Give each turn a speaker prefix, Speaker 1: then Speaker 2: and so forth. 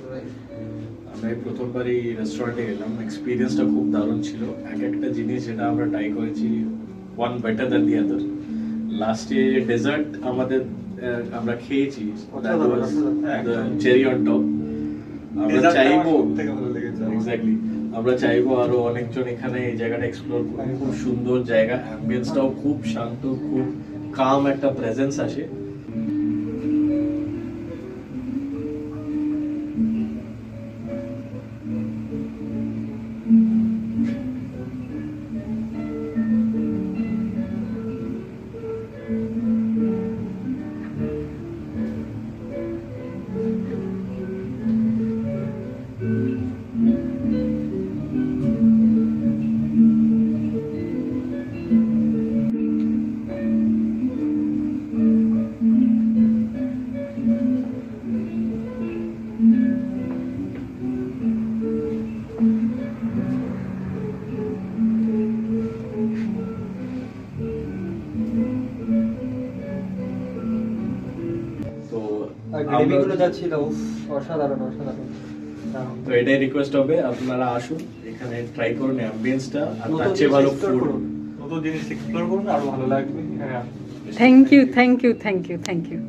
Speaker 1: আমরা প্রথমবার এই রেস্টুরেন্টে গেলাম, এক্সপিরিয়েন্সটা খুব দারুণ ছিল। এক একটা জিনিস যেটা আমরা ট্রাই করেছি ওয়ান বেটার দ্যান দি আদার। লাস্টে ডেজার্ট আমাদের আমরা খেয়েছি, চেরি অন টপ। আমরা চাইবো এক্স্যাক্টলি, আমরা চাইবো আরো অনেকজন এখানে এই জায়গাটা এক্সপ্লোর করুন। খুব সুন্দর জায়গা, অ্যাম্বিয়েন্সটাও খুব শান্ত, খুব কাম একটা প্রেজেন্স আসে।
Speaker 2: গ্রেভিগুলো যা ছিল অসাধারণ অসাধারণ।
Speaker 1: তো এটাই রিকোয়েস্ট হবে, আপনারা আসুন এখানে, ট্রাই করুন অ্যাম্বিয়েন্সটা, আর তার চেয়ে ভালো ফুড,
Speaker 2: নতুন জিনিস এক্সপ্লোর করুন, আরো ভালো লাগবে।
Speaker 3: Thank you thank you thank you thank you.